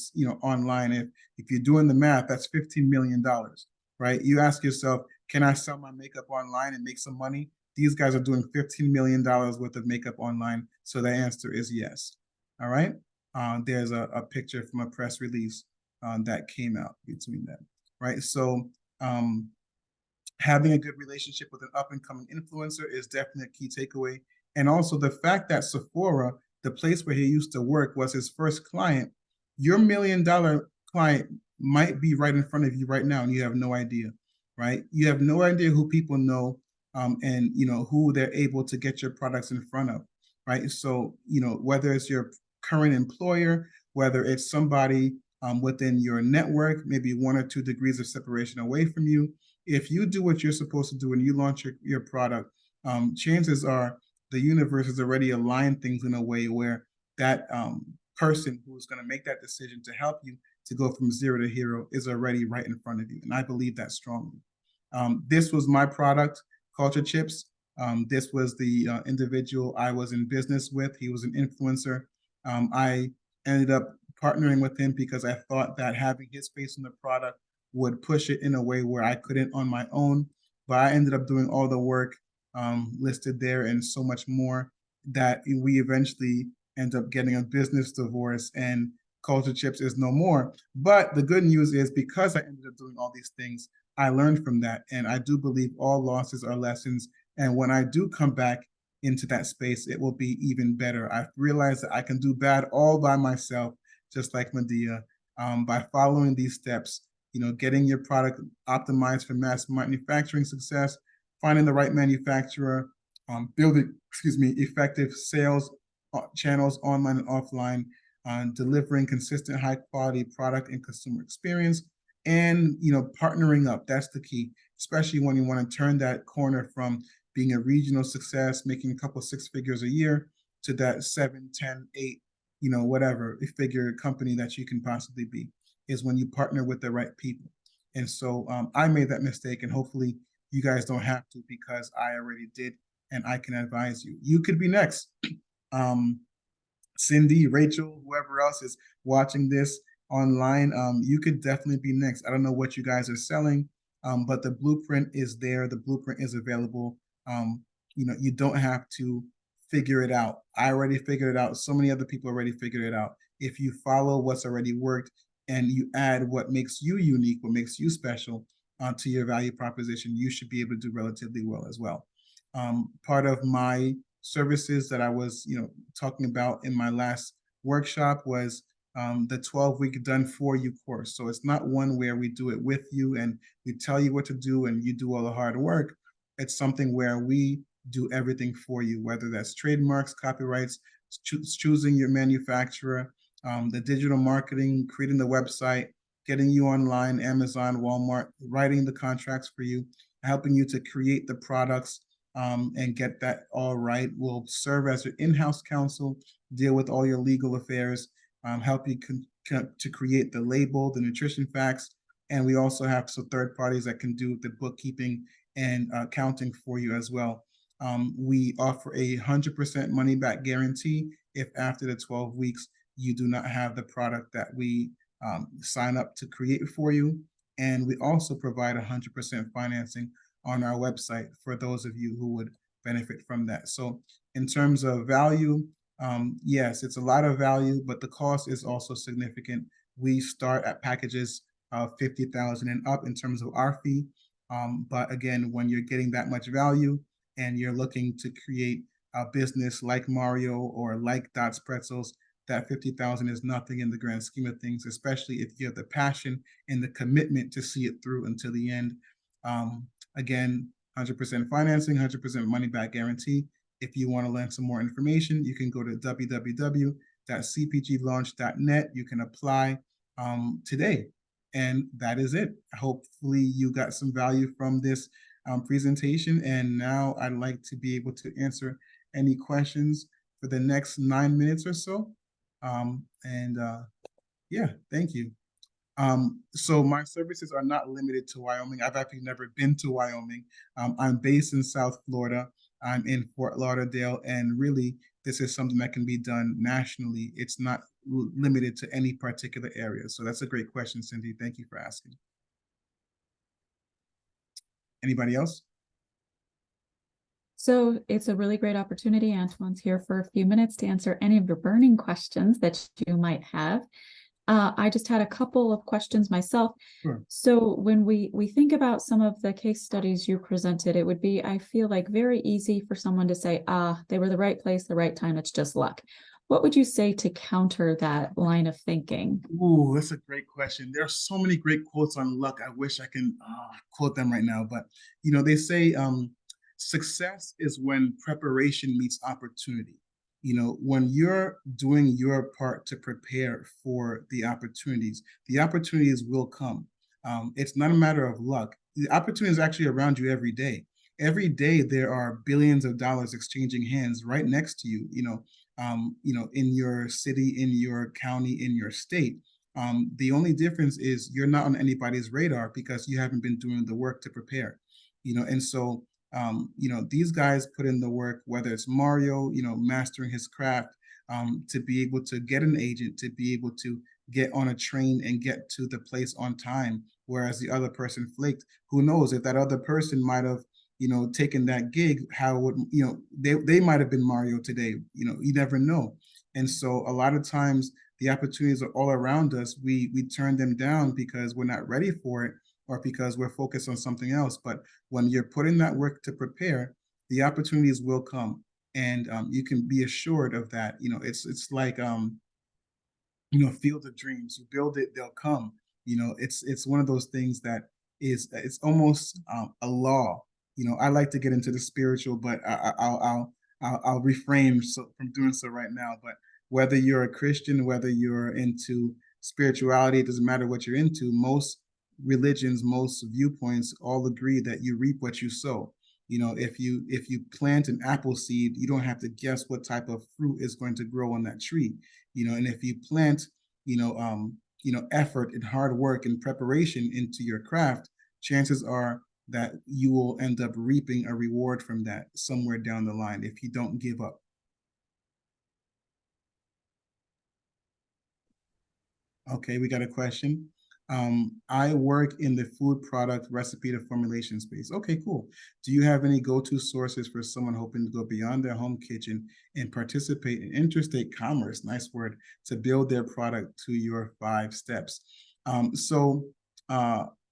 online. If you're doing the math, that's $15 million, right? You ask yourself, can I sell my makeup online and make some money? These guys are doing $15 million worth of makeup online. So the answer is yes. All right. There's a picture from a press release that came out between them, right? So having a good relationship with an up and coming influencer is definitely a key takeaway. And also the fact that Sephora, the place where he used to work, was his first client. Your $1 million client might be right in front of you right now, and you have no idea, right? You have no idea who people know, and who they're able to get your products in front of, right? So whether it's your current employer, whether it's somebody within your network, maybe 1 or 2 degrees of separation away from you, if you do what you're supposed to do and you launch your product, chances are the universe has already aligned things in a way where that person who's going to make that decision to help you to go from 0 to hero is already right in front of you. And I believe that strongly. This was my product, Culture Chips. This was the individual I was in business with. He was an influencer. I ended up partnering with him because I thought that having his face on the product would push it in a way where I couldn't on my own. But I ended up doing all the work listed there and so much more that we eventually end up getting a business divorce, and Culture Chips is no more. But the good news is, because I ended up doing all these things, I learned from that. And I do believe all losses are lessons. And when I do come back into that space, it will be even better. I've realized that I can do bad all by myself, just like Medea, by following these steps, getting your product optimized for mass manufacturing success, finding the right manufacturer, building, effective sales channels online and offline, delivering consistent high quality product and consumer experience, and partnering up. That's the key, especially when you want to turn that corner from being a regional success, making a couple 6 figures a year, to that 7, 10, 8, whatever figure company that you can possibly be, is when you partner with the right people. And so I made that mistake, and hopefully you guys don't have to, because I already did, and I can advise you. You could be next. Cindy, Rachel, whoever else is watching this online, you could definitely be next. I don't know what you guys are selling, but the blueprint is there. The blueprint is available. You don't have to figure it out. I already figured it out. So many other people already figured it out. If you follow what's already worked and you add what makes you unique, what makes you special to your value proposition, you should be able to do relatively well as well. Part of my services that I was, talking about in my last workshop was the 12-week done for you course. So it's not one where we do it with you and we tell you what to do and you do all the hard work. It's something where we do everything for you, whether that's trademarks, copyrights, choosing your manufacturer, the digital marketing, creating the website, getting you online, Amazon, Walmart, writing the contracts for you, helping you to create the products, and get that all right. We'll serve as your in-house counsel, deal with all your legal affairs, help you to create the label, the nutrition facts, and we also have some third parties that can do the bookkeeping and accounting for you as well. We offer a 100% money back guarantee if after the 12 weeks you do not have the product that we sign up to create for you. And we also provide 100% financing on our website for those of you who would benefit from that. So in terms of value, yes, it's a lot of value, but the cost is also significant. We start at packages of 50,000 and up in terms of our fee. But again, when you're getting that much value and you're looking to create a business like Mario or like Dots Pretzels, that 50,000 is nothing in the grand scheme of things, especially if you have the passion and the commitment to see it through until the end. Again, 100% financing, 100% money back guarantee. If you want to learn some more information, you can go to www.cpglaunch.net. You can apply today. And that is it. Hopefully you got some value from this presentation. And now I'd like to be able to answer any questions for the next 9 minutes or so. Yeah, thank you. So my services are not limited to Wyoming. I've actually never been to Wyoming. I'm based in South Florida. I'm in Fort Lauderdale, and really, this is something that can be done nationally. It's not limited to any particular area. So that's a great question, Cindy. Thank you for asking. Anybody else? So it's a really great opportunity. Antoine's here for a few minutes to answer any of your burning questions that you might have. I just had a couple of questions myself. Sure. So when we think about some of the case studies you presented, it would be, I feel like, very easy for someone to say, they were the right place, the right time, it's just luck. What would you say to counter that line of thinking? Ooh, that's a great question. There are so many great quotes on luck. I wish I can quote them right now, but they say success is when preparation meets opportunity. When you're doing your part to prepare for the opportunities will come. It's not a matter of luck. The opportunity is actually around you every day. Every day there are billions of dollars exchanging hands right next to you. In your city, in your county, in your state. The only difference is you're not on anybody's radar because you haven't been doing the work to prepare. And so these guys put in the work, whether it's Mario, mastering his craft, to be able to get an agent, to be able to get on a train and get to the place on time, whereas the other person flaked. Who knows if that other person might have, taken that gig, how would, they might have been Mario today, you never know. And so a lot of times the opportunities are all around us. We turn them down because we're not ready for it or because we're focused on something else. But when you're putting that work to prepare, the opportunities will come, and you can be assured of that. It's like field of dreams. You build it, they'll come. It's one of those things that it's almost a law. I like to get into the spiritual, but I'll refrain from doing so right now. But whether you're a Christian, whether you're into spirituality, it doesn't matter what you're into. Most religions, most viewpoints all agree that you reap what you sow. If you plant an apple seed, you don't have to guess what type of fruit is going to grow on that tree. And if you plant, effort and hard work and preparation into your craft, chances are that you will end up reaping a reward from that somewhere down the line if you don't give up. Okay, we got a question. I work in the food product recipe to formulation space. Okay, cool. Do you have any go-to sources for someone hoping to go beyond their home kitchen and participate in interstate commerce, nice word, to build their product to your 5 steps?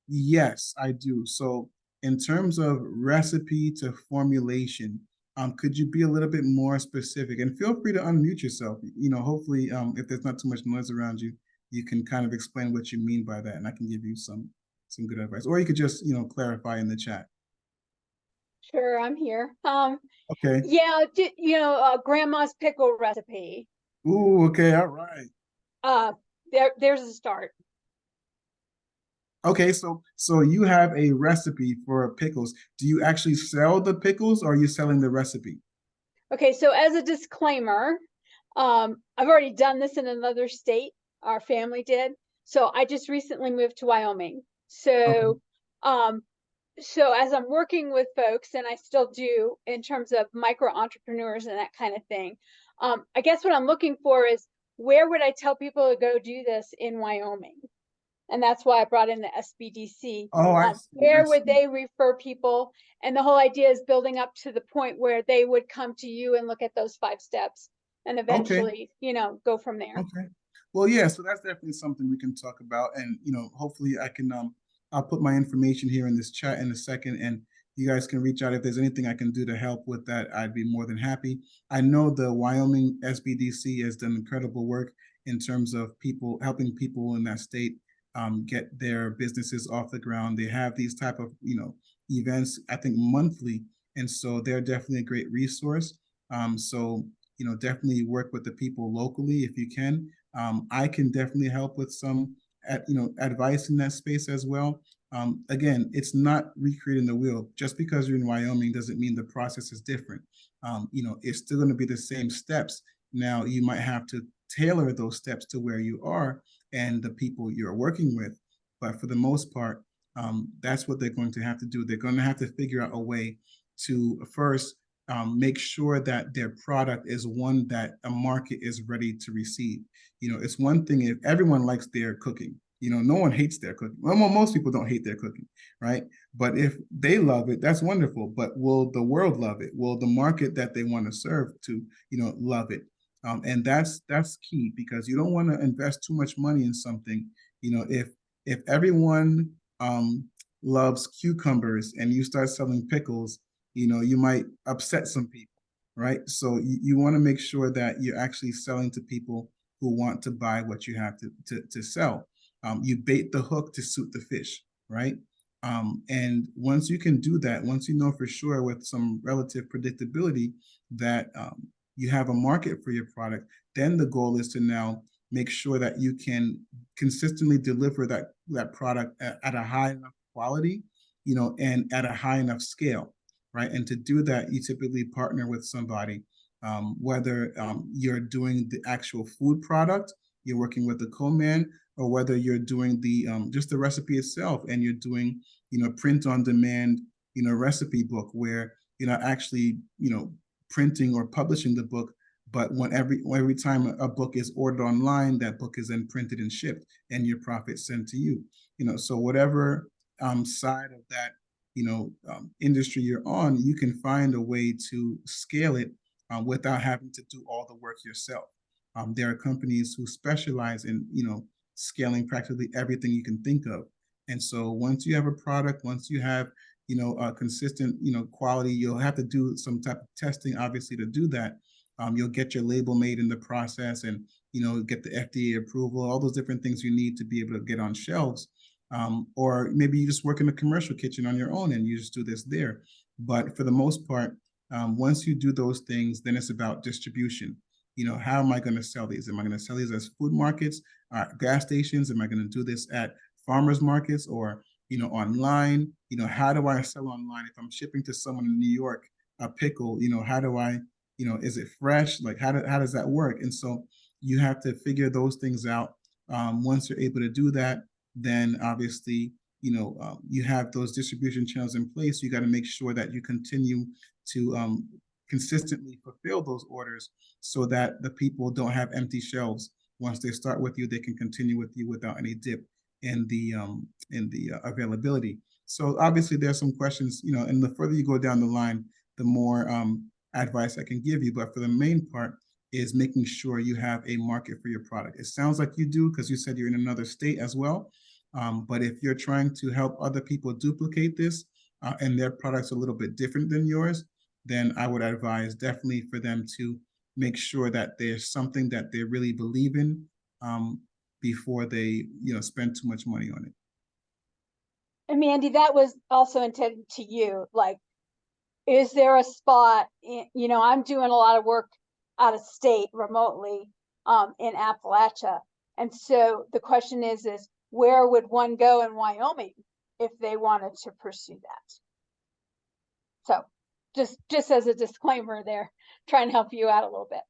Yes, I do. So in terms of recipe to formulation, could you be a little bit more specific? And feel free to unmute yourself. Hopefully, if there's not too much noise around you, you can kind of explain what you mean by that, and I can give you some good advice. Or you could just, clarify in the chat. Sure, I'm here. Okay. Yeah, grandma's pickle recipe. Ooh, okay, all right. There's a start. Okay, so you have a recipe for pickles. Do you actually sell the pickles or are you selling the recipe? Okay, so as a disclaimer, I've already done this in another state. Our family did. So I just recently moved to Wyoming. Okay. Um, so as I'm working with folks, and I still do in terms of micro entrepreneurs and that kind of thing, I guess what I'm looking for is where would I tell people to go do this in Wyoming? And that's why I brought in the SBDC. Oh, I see. I Where would see. they refer people? And the whole idea is building up to the point where they would come to you and look at those 5 steps and Okay. eventually, go from there. Okay. Well, yeah, so that's definitely something we can talk about. And, hopefully I can I'll put my information here in this chat in a second and you guys can reach out if there's anything I can do to help with that. I'd be more than happy. I know the Wyoming SBDC has done incredible work in terms of people helping people in that state get their businesses off the ground. They have these type of, events, I think monthly. And so they're definitely a great resource. So definitely work with the people locally if you can. I can definitely help with some, advice in that space as well. Again, it's not recreating the wheel. Just because you're in Wyoming doesn't mean the process is different. It's still going to be the same steps. Now, you might have to tailor those steps to where you are and the people you're working with. But for the most part, that's what they're going to have to do. They're going to have to figure out a way to first make sure that their product is one that a market is ready to receive. It's one thing if everyone likes their cooking. No one hates their cooking. Well, most people don't hate their cooking, right? But if they love it, that's wonderful. But will the world love it? Will the market that they want to serve to, love it? And that's key because you don't want to invest too much money in something. If everyone loves cucumbers and you start selling pickles, you might upset some people, right? So you want to make sure that you're actually selling to people who want to buy what you have to sell. You bait the hook to suit the fish, right? And once you can do that, once you know for sure with some relative predictability that you have a market for your product, then the goal is to now make sure that you can consistently deliver that product at a high enough quality, and at a high enough scale, right? And to do that, you typically partner with somebody, whether you're doing the actual food product, you're working with the co-man, or whether you're doing the just the recipe itself, and you're doing print on demand, recipe book where you're not actually printing or publishing the book, but when every time a book is ordered online, that book is then printed and shipped, and your profit sent to you. So whatever side of that industry you're on, you can find a way to scale it without having to do all the work yourself. There are companies who specialize in scaling practically everything you can think of. And so once you have a product, once you have a consistent quality, you'll have to do some type of testing, obviously, to do that. You'll get your label made in the process, and get the FDA approval, all those different things you need to be able to get on shelves. Or maybe you just work in a commercial kitchen on your own and you just do this there. But for the most part, once you do those things, then it's about distribution. How am I going to sell these? Am I going to sell these as food markets, gas stations? Am I going to do this at farmers markets or online? How do I sell online? If I'm shipping to someone in New York a pickle, how do I, is it fresh? Like how does that work? And so you have to figure those things out. Once you're able to do that, then obviously you have those distribution channels in place. You got to make sure that you continue to consistently fulfill those orders so that the people don't have empty shelves. Once they start with you, they can continue with you without any dip in the availability. So obviously there's some questions, and the further you go down the line, the more advice I can give you. But for the main part is making sure you have a market for your product. It sounds like you do because you said you're in another state as well. But if you're trying to help other people duplicate this and their products are a little bit different than yours, then I would advise definitely for them to make sure that there's something that they really believe in before they spend too much money on it. And Mandy, that was also intended to you. Like, is there a spot? I'm doing a lot of work out of state remotely in Appalachia, and so the question is where would one go in Wyoming if they wanted to pursue that? So just as a disclaimer there, try and help you out a little bit.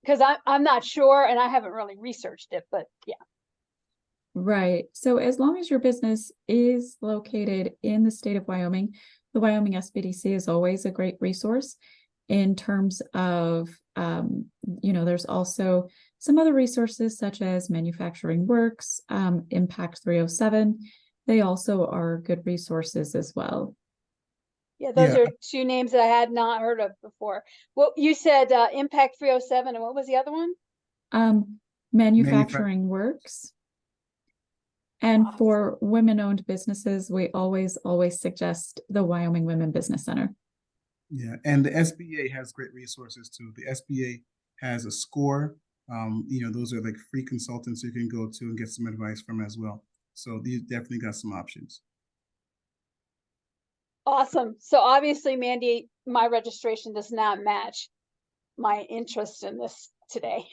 Because I'm not sure and I haven't really researched it, but yeah. Right. So as long as your business is located in the state of Wyoming, the Wyoming SBDC is always a great resource in terms of, there's also some other resources such as Manufacturing Works, Impact 307. They also are good resources as well. Yeah, those are two names that I had not heard of before. Well, you said Impact 307, and what was the other one? Manufacturing Works. And for women-owned businesses, we always suggest the Wyoming Women Business Center. Yeah, and the SBA has great resources too. The SBA has a score. Those are like free consultants you can go to and get some advice from as well. So these definitely got some options. Awesome. So obviously, Mandy, my registration does not match my interest in this today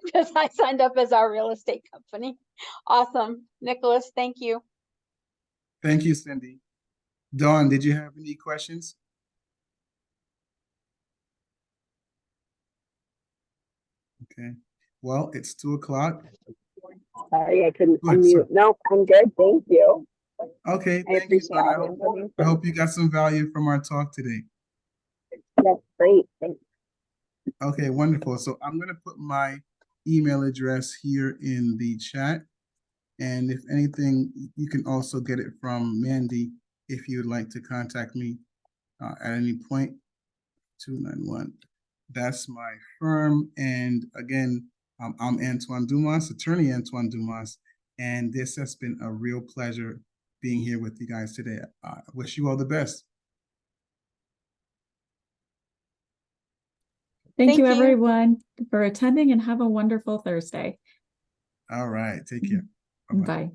because I signed up as our real estate company. Awesome. Nicholas, thank you. Thank you, Cindy. Dawn, did you have any questions? Okay. Well, it's 2:00. Sorry, I couldn't unmute. No, I'm good. Thank you. Okay, I thank you, appreciate Dawn. all the information. I hope you got some value from our talk today. That's great. Thanks. Okay, wonderful. So I'm going to put my email address here in the chat. And if anything, you can also get it from Mandy if you would like to contact me at any point. 291. That's my firm. And again, I'm Antoine Dumas, attorney Antoine Dumas. And this has been a real pleasure being here with you guys today. I wish you all the best. Thank you, everyone, for attending, and have a wonderful Thursday. All right. Take care. Bye.